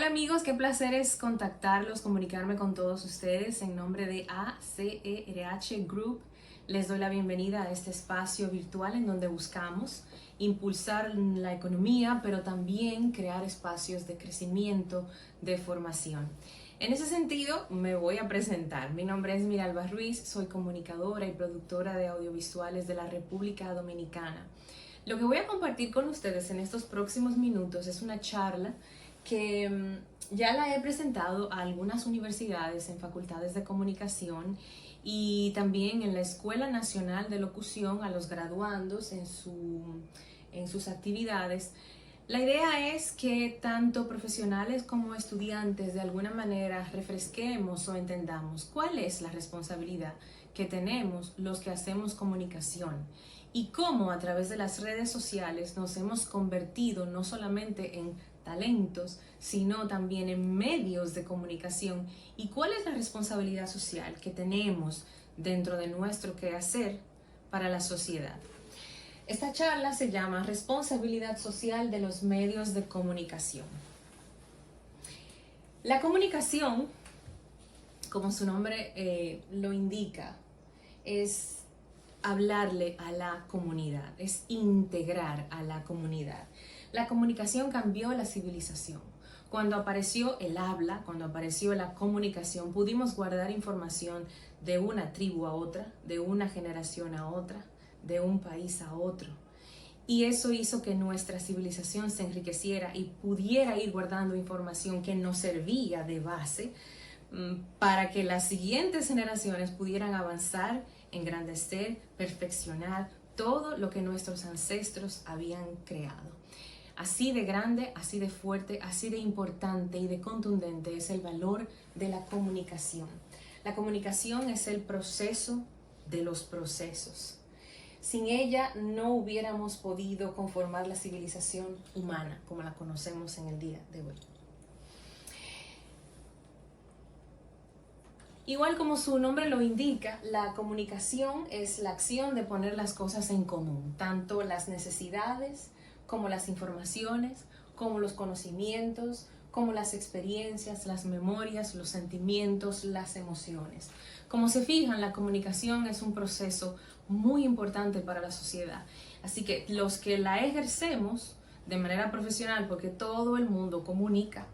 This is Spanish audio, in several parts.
Hola amigos, qué placer es contactarlos, comunicarme con todos ustedes en nombre de ACERH Group. Les doy la bienvenida a este espacio virtual en donde buscamos impulsar la economía, pero también crear espacios de crecimiento, de formación. En ese sentido, me voy a presentar. Mi nombre es Miralba Ruiz, soy comunicadora y productora de audiovisuales de la República Dominicana. Lo que voy a compartir con ustedes en estos próximos minutos es una charla que ya la he presentado a algunas universidades en facultades de comunicación y también en la Escuela Nacional de Locución a los graduandos en sus actividades. La idea es que tanto profesionales como estudiantes de alguna manera refresquemos o entendamos cuál es la responsabilidad que tenemos los que hacemos comunicación y cómo a través de las redes sociales nos hemos convertido no solamente en talentos, sino también en medios de comunicación y cuál es la responsabilidad social que tenemos dentro de nuestro quehacer para la sociedad. Esta charla se llama Responsabilidad Social de los Medios de Comunicación. La comunicación, como su nombre lo indica, es hablarle a la comunidad, es integrar a la comunidad. La comunicación cambió la civilización. Cuando apareció el habla, cuando apareció la comunicación, pudimos guardar información de una tribu a otra, de una generación a otra, de un país a otro. Y eso hizo que nuestra civilización se enriqueciera y pudiera ir guardando información que nos servía de base para que las siguientes generaciones pudieran avanzar, engrandecer, perfeccionar todo lo que nuestros ancestros habían creado. Así de grande, así de fuerte, así de importante y de contundente es el valor de la comunicación. La comunicación es el proceso de los procesos. Sin ella no hubiéramos podido conformar la civilización humana como la conocemos en el día de hoy. Igual como su nombre lo indica, la comunicación es la acción de poner las cosas en común, tanto las necesidades como las informaciones, como los conocimientos, como las experiencias, las memorias, los sentimientos, las emociones. Como se fijan, la comunicación es un proceso muy importante para la sociedad. Así que los que la ejercemos de manera profesional, porque todo el mundo comunica,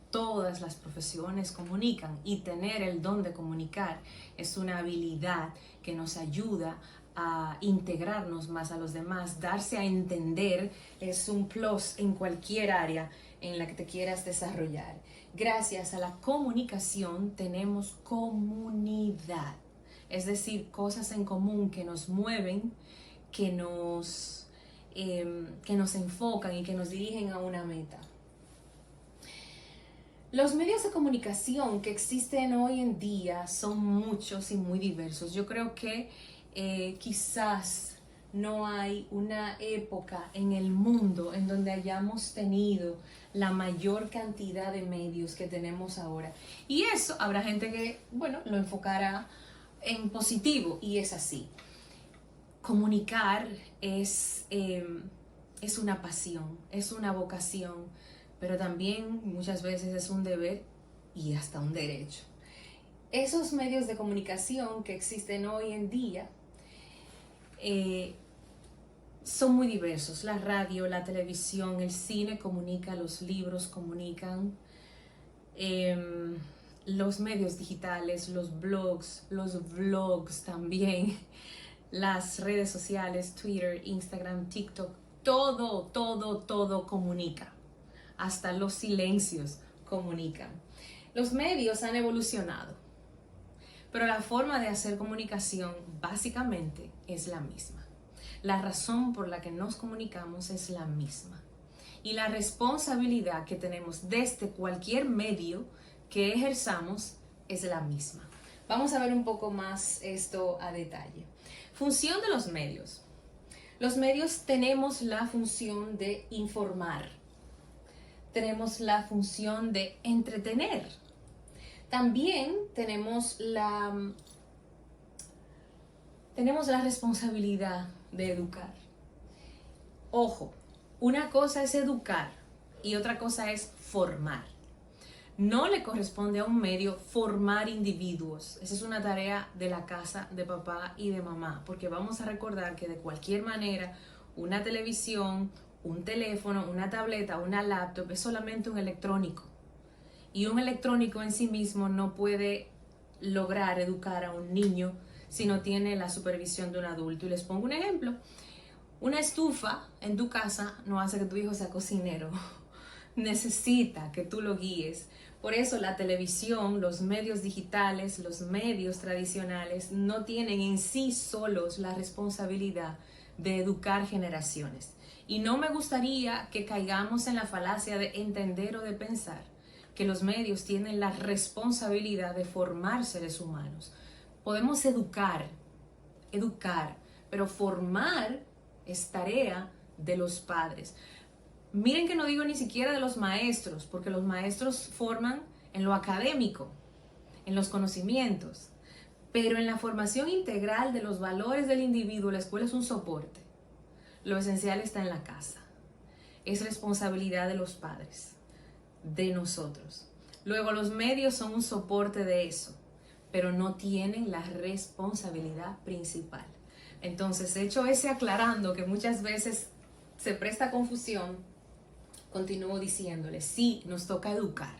todas las profesiones comunican y tener el don de comunicar es una habilidad que nos ayuda a integrarnos más a los demás, darse a entender es un plus en cualquier área en la que te quieras desarrollar. Gracias a la comunicación tenemos comunidad, es decir, cosas en común que nos mueven, que nos enfocan y que nos dirigen a una meta. Los medios de comunicación que existen hoy en día son muchos y muy diversos. Yo creo que quizás no hay una época en el mundo en donde hayamos tenido la mayor cantidad de medios que tenemos ahora. Y eso habrá gente que, bueno, lo enfocará en positivo y es así. Comunicar es una pasión, es una vocación, pero también muchas veces es un deber y hasta un derecho. Esos medios de comunicación que existen hoy en día son muy diversos. La radio, la televisión, el cine comunica, los libros comunican, los medios digitales, los blogs, los vlogs también, las redes sociales, Twitter, Instagram, TikTok, todo comunica. Hasta los silencios comunican. Los medios han evolucionado, pero la forma de hacer comunicación básicamente es la misma. La razón por la que nos comunicamos es la misma. Y la responsabilidad que tenemos desde cualquier medio que ejerzamos es la misma. Vamos a ver un poco más esto a detalle. Función de los medios. Los medios tenemos la función de informar. Tenemos la función de entretener. También tenemos la responsabilidad de educar. Ojo, una cosa es educar y otra cosa es formar. No le corresponde a un medio formar individuos. Esa es una tarea de la casa de papá y de mamá, porque vamos a recordar que de cualquier manera una televisión, un teléfono, una tableta, una laptop es solamente un electrónico. Y un electrónico en sí mismo no puede lograr educar a un niño si no tiene la supervisión de un adulto. Y les pongo un ejemplo. Una estufa en tu casa no hace que tu hijo sea cocinero. Necesita que tú lo guíes. Por eso la televisión, los medios digitales, los medios tradicionales no tienen en sí solos la responsabilidad de educar generaciones. Y no me gustaría que caigamos en la falacia de entender o de pensar que los medios tienen la responsabilidad de formar seres humanos. Podemos educar, pero formar es tarea de los padres. Miren que no digo ni siquiera de los maestros, porque los maestros forman en lo académico, en los conocimientos, pero en la formación integral de los valores del individuo, la escuela es un soporte. Lo esencial está en la casa. Es responsabilidad de los padres, de nosotros. Luego los medios son un soporte de eso, pero no tienen la responsabilidad principal. Entonces, hecho ese aclarando que muchas veces se presta confusión, continúo diciéndoles, sí, nos toca educar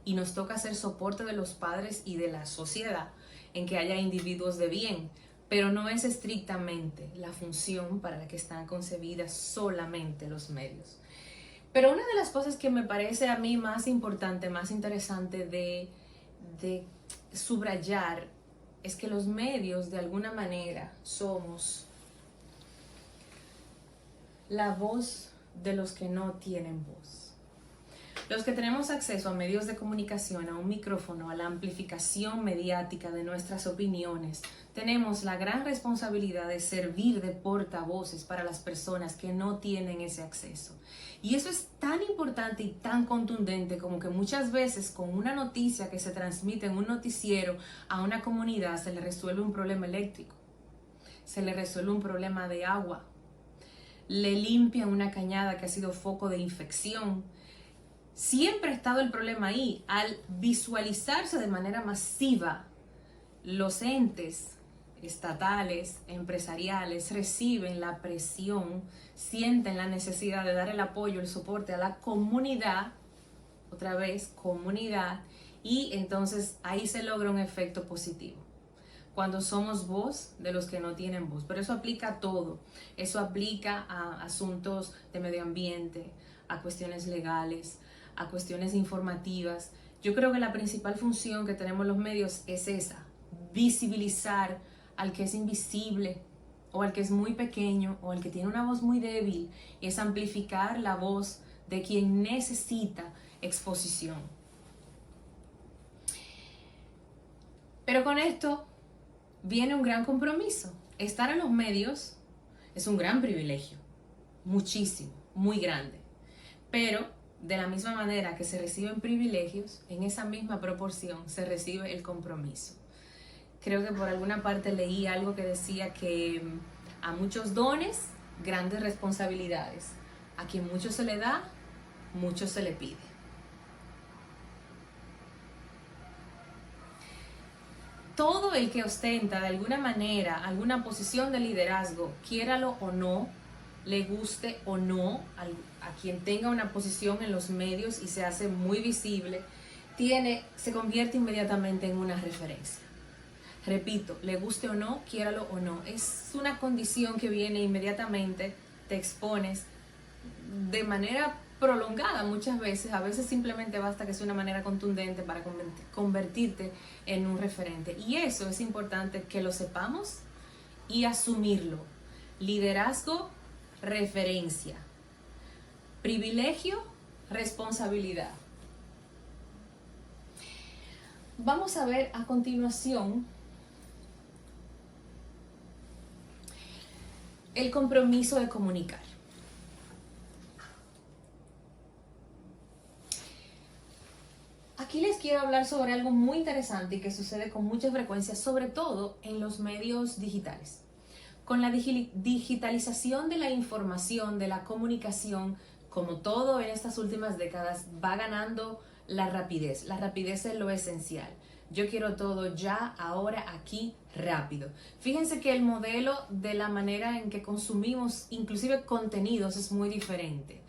y nos toca ser soporte de los padres y de la sociedad en que haya individuos de bien, pero no es estrictamente la función para la que están concebidas solamente los medios. Pero una de las cosas que me parece a mí más importante, más interesante de subrayar es que los medios de alguna manera somos la voz de los que no tienen voz. Los que tenemos acceso a medios de comunicación, a un micrófono, a la amplificación mediática de nuestras opiniones, tenemos la gran responsabilidad de servir de portavoces para las personas que no tienen ese acceso. Y eso es tan importante y tan contundente como que muchas veces con una noticia que se transmite en un noticiero a una comunidad se le resuelve un problema eléctrico, se le resuelve un problema de agua, le limpian una cañada que ha sido foco de infección. Siempre ha estado el problema ahí. Al visualizarse de manera masiva, los entes estatales, empresariales, reciben la presión, sienten la necesidad de dar el apoyo, el soporte a la comunidad, otra vez, comunidad, y entonces ahí se logra un efecto positivo. Cuando somos voz de los que no tienen voz. Pero eso aplica a todo. Eso aplica a asuntos de medio ambiente, a cuestiones legales, a cuestiones informativas. Yo creo que la principal función que tenemos los medios es esa, visibilizar al que es invisible o al que es muy pequeño o al que tiene una voz muy débil. Es amplificar la voz de quien necesita exposición. Pero con esto viene un gran compromiso. Estar en los medios es un gran privilegio, muchísimo, muy grande. Pero de la misma manera que se reciben privilegios, en esa misma proporción se recibe el compromiso. Creo que por alguna parte leí algo que decía que a muchos dones, grandes responsabilidades. A quien mucho se le da, mucho se le pide. Todo el que ostenta de alguna manera alguna posición de liderazgo, quiéralo o no, le guste o no, a quien tenga una posición en los medios y se hace muy visible, se convierte inmediatamente en una referencia. Repito, le guste o no, quiéralo o no, es una condición que viene inmediatamente, te expones de manera prolongada muchas veces, a veces simplemente basta que sea una manera contundente para convertirte en un referente. Y eso es importante que lo sepamos y asumirlo. Liderazgo, referencia. Privilegio, responsabilidad. Vamos a ver a continuación el compromiso de comunicar. Aquí les quiero hablar sobre algo muy interesante y que sucede con mucha frecuencia, sobre todo en los medios digitales. Con la digitalización de la información, de la comunicación, como todo en estas últimas décadas, va ganando la rapidez. La rapidez es lo esencial. Yo quiero todo ya, ahora, aquí, rápido. Fíjense que el modelo de la manera en que consumimos, inclusive contenidos, es muy diferente.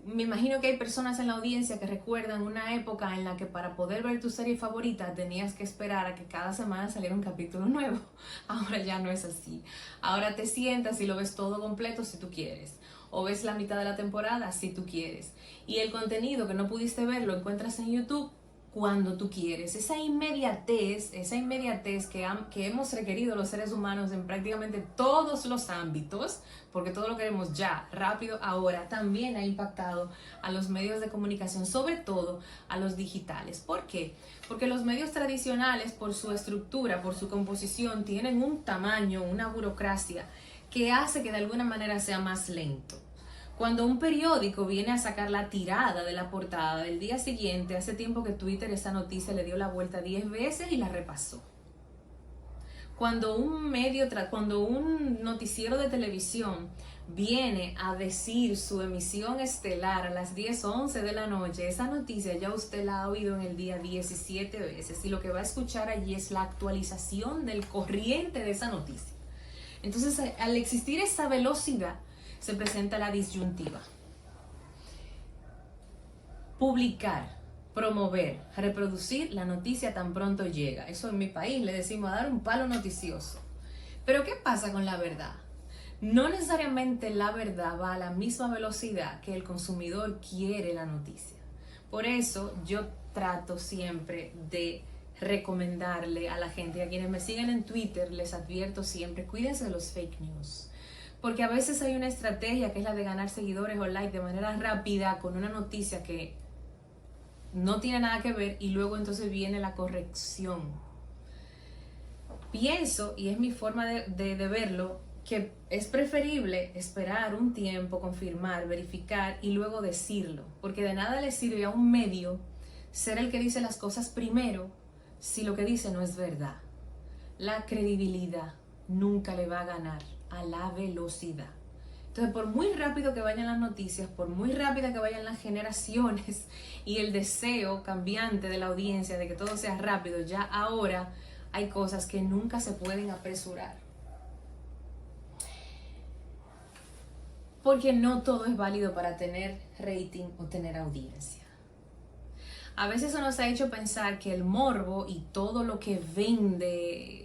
Me imagino que hay personas en la audiencia que recuerdan una época en la que para poder ver tu serie favorita tenías que esperar a que cada semana saliera un capítulo nuevo. Ahora ya no es así. Ahora te sientas y lo ves todo completo si tú quieres. O ves la mitad de la temporada si tú quieres. Y el contenido que no pudiste ver lo encuentras en YouTube cuando tú quieres. Esa inmediatez que hemos requerido los seres humanos en prácticamente todos los ámbitos, porque todo lo queremos ya, rápido, ahora, también ha impactado a los medios de comunicación, sobre todo a los digitales. ¿Por qué? Porque los medios tradicionales, por su estructura, por su composición, tienen un tamaño, una burocracia que hace que de alguna manera sea más lento. Cuando un periódico viene a sacar la tirada de la portada del día siguiente, hace tiempo que Twitter esa noticia le dio la vuelta 10 veces y la repasó. Cuando un noticiero de televisión viene a decir su emisión estelar a las 10 o 11 de la noche, esa noticia ya usted la ha oído en el día 17 veces y lo que va a escuchar allí es la actualización del corriente de esa noticia. Entonces, al existir esa velocidad, se presenta la disyuntiva. Publicar, promover, reproducir la noticia tan pronto llega. Eso en mi país le decimos dar un palo noticioso. Pero ¿qué pasa con la verdad? No necesariamente la verdad va a la misma velocidad que el consumidor quiere la noticia. Por eso yo trato siempre de recomendarle a la gente, a quienes me siguen en Twitter, les advierto siempre, cuídense de los fake news. Porque a veces hay una estrategia que es la de ganar seguidores o likes de manera rápida con una noticia que no tiene nada que ver y luego entonces viene la corrección. Pienso, y es mi forma de verlo, que es preferible esperar un tiempo, confirmar, verificar y luego decirlo. Porque de nada le sirve a un medio ser el que dice las cosas primero si lo que dice no es verdad. La credibilidad nunca le va a ganar a la velocidad. Entonces, por muy rápido que vayan las noticias, por muy rápida que vayan las generaciones y el deseo cambiante de la audiencia de que todo sea rápido, ya ahora hay cosas que nunca se pueden apresurar. Porque no todo es válido para tener rating o tener audiencia. A veces eso nos ha hecho pensar que el morbo y todo lo que vende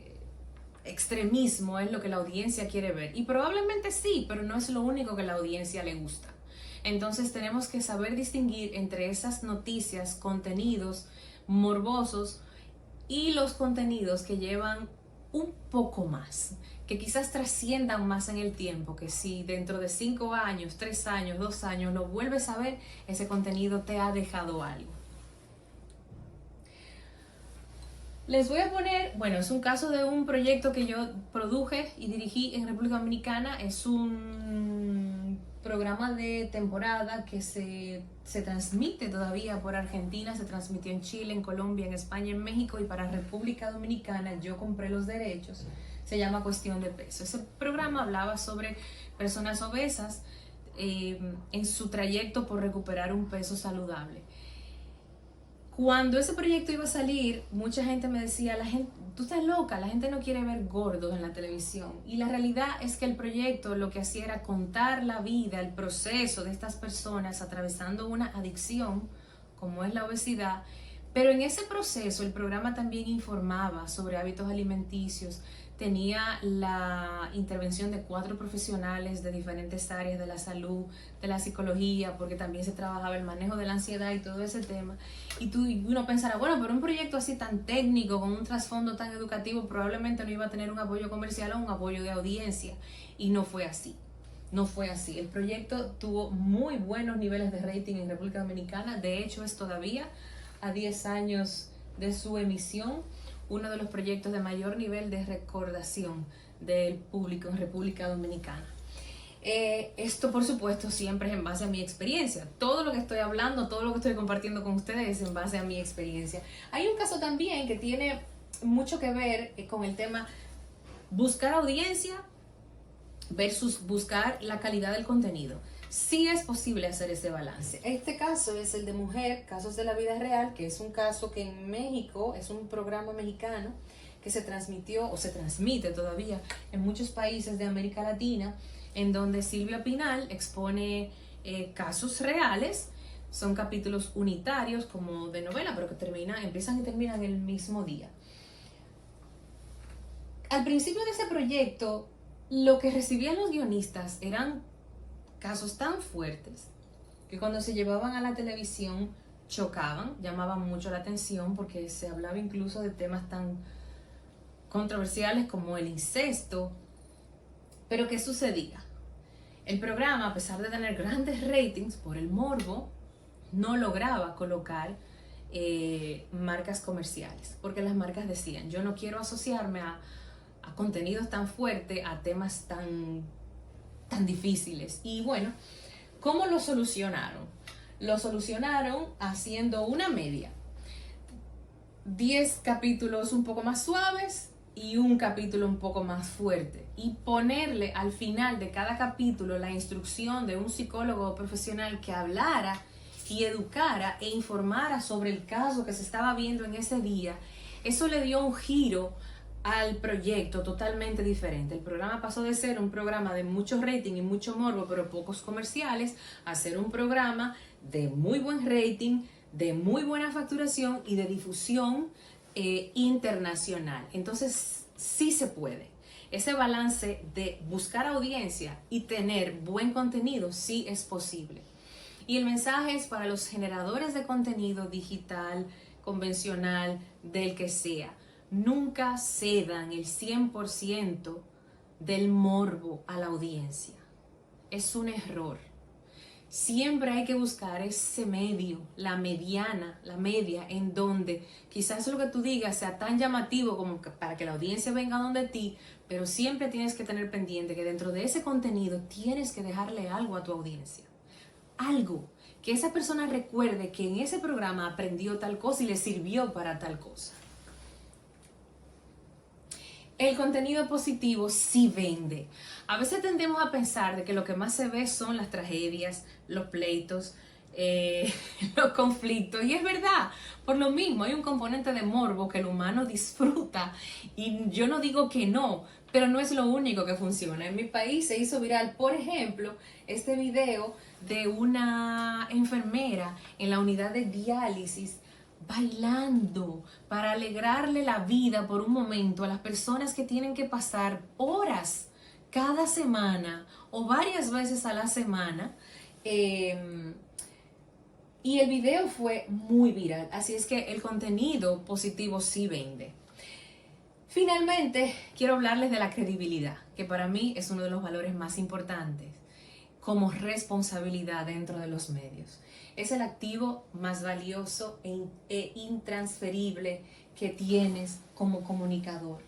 extremismo es lo que la audiencia quiere ver. Y probablemente sí, pero no es lo único que la audiencia le gusta. Entonces tenemos que saber distinguir entre esas noticias, contenidos morbosos y los contenidos que llevan un poco más, que quizás trasciendan más en el tiempo, que si dentro de 5 años, 3 años, 2 años lo vuelves a ver, ese contenido te ha dejado algo. Les voy a poner, bueno, es un caso de un proyecto que yo produje y dirigí en República Dominicana. Es un programa de temporada que se transmite todavía por Argentina, se transmitió en Chile, en Colombia, en España, en México, y para República Dominicana yo compré los derechos. Se llama Cuestión de Peso. Ese programa hablaba sobre personas obesas en su trayecto por recuperar un peso saludable. Cuando ese proyecto iba a salir, mucha gente me decía, tú estás loca, la gente no quiere ver gordos en la televisión. Y la realidad es que el proyecto lo que hacía era contar la vida, el proceso de estas personas atravesando una adicción, como es la obesidad. Pero en ese proceso el programa también informaba sobre hábitos alimenticios, tenía la intervención de 4 profesionales de diferentes áreas de la salud, de la psicología, porque también se trabajaba el manejo de la ansiedad y todo ese tema. Y uno pensará, bueno, pero un proyecto así tan técnico, con un trasfondo tan educativo, probablemente no iba a tener un apoyo comercial o un apoyo de audiencia. Y no fue así. No fue así. El proyecto tuvo muy buenos niveles de rating en República Dominicana. De hecho, es todavía, a 10 años de su emisión, uno de los proyectos de mayor nivel de recordación del público en República Dominicana. Esto, por supuesto, siempre es en base a mi experiencia. Todo lo que estoy hablando, todo lo que estoy compartiendo con ustedes es en base a mi experiencia. Hay un caso también que tiene mucho que ver con el tema buscar audiencia versus buscar la calidad del contenido. Sí es posible hacer ese balance. Este caso es el de Mujer, Casos de la Vida Real, que es un caso que en México es un programa mexicano que se transmitió o se transmite todavía en muchos países de América Latina, en donde Silvia Pinal expone casos reales. Son capítulos unitarios como de novela, pero que empiezan y terminan el mismo día. Al principio de ese proyecto, lo que recibían los guionistas eran casos tan fuertes que cuando se llevaban a la televisión chocaban, llamaban mucho la atención porque se hablaba incluso de temas tan controversiales como el incesto. Pero ¿qué sucedía? El programa, a pesar de tener grandes ratings por el morbo, no lograba colocar marcas comerciales, porque las marcas decían, yo no quiero asociarme a contenidos tan fuertes, a temas tan difíciles. Y bueno, ¿cómo lo solucionaron? Lo solucionaron haciendo una media. 10 capítulos un poco más suaves y un capítulo un poco más fuerte. Y ponerle al final de cada capítulo la instrucción de un psicólogo profesional que hablara y educara e informara sobre el caso que se estaba viendo en ese día. Eso le dio un giro al proyecto totalmente diferente. El programa pasó de ser un programa de mucho rating y mucho morbo, pero pocos comerciales, a ser un programa de muy buen rating, de muy buena facturación y de difusión internacional. Entonces, sí se puede. Ese balance de buscar audiencia y tener buen contenido, sí es posible. Y el mensaje es para los generadores de contenido digital, convencional, del que sea. Nunca cedan el 100% del morbo a la audiencia. Es un error. Siempre hay que buscar ese medio, la mediana, la media, en donde quizás lo que tú digas sea tan llamativo como para que la audiencia venga donde ti, pero siempre tienes que tener pendiente que dentro de ese contenido tienes que dejarle algo a tu audiencia. Algo que esa persona recuerde que en ese programa aprendió tal cosa y le sirvió para tal cosa. El contenido positivo sí vende. A veces tendemos a pensar de que lo que más se ve son las tragedias, los pleitos, los conflictos. Y es verdad, por lo mismo hay un componente de morbo que el humano disfruta. Y yo no digo que no, pero no es lo único que funciona. En mi país se hizo viral, por ejemplo, este video de una enfermera en la unidad de diálisis bailando para alegrarle la vida por un momento a las personas que tienen que pasar horas cada semana o varias veces a la semana. Y el video fue muy viral, así es que el contenido positivo sí vende. Finalmente, quiero hablarles de la credibilidad, que para mí es uno de los valores más importantes como responsabilidad dentro de los medios. Es el activo más valioso e intransferible que tienes como comunicador.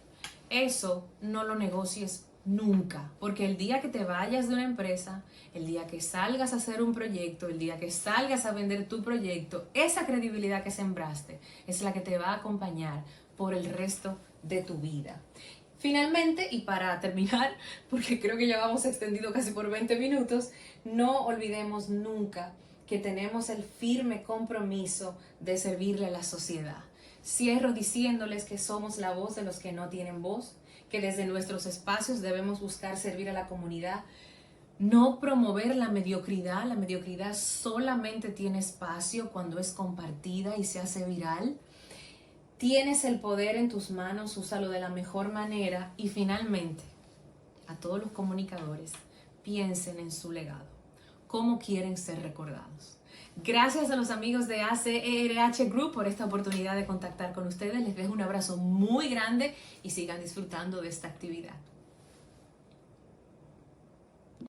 Eso no lo negocies nunca, porque el día que te vayas de una empresa, el día que salgas a hacer un proyecto, el día que salgas a vender tu proyecto, esa credibilidad que sembraste es la que te va a acompañar por el resto de tu vida. Finalmente, y para terminar, porque creo que ya vamos extendido casi por 20 minutos, no olvidemos nunca que tenemos el firme compromiso de servirle a la sociedad. Cierro diciéndoles que somos la voz de los que no tienen voz, que desde nuestros espacios debemos buscar servir a la comunidad, no promover la mediocridad. La mediocridad solamente tiene espacio cuando es compartida y se hace viral. Tienes el poder en tus manos, úsalo de la mejor manera. Y finalmente, a todos los comunicadores, piensen en su legado. ¿Cómo quieren ser recordados? Gracias a los amigos de ACERH Group por esta oportunidad de contactar con ustedes. Les dejo un abrazo muy grande y sigan disfrutando de esta actividad.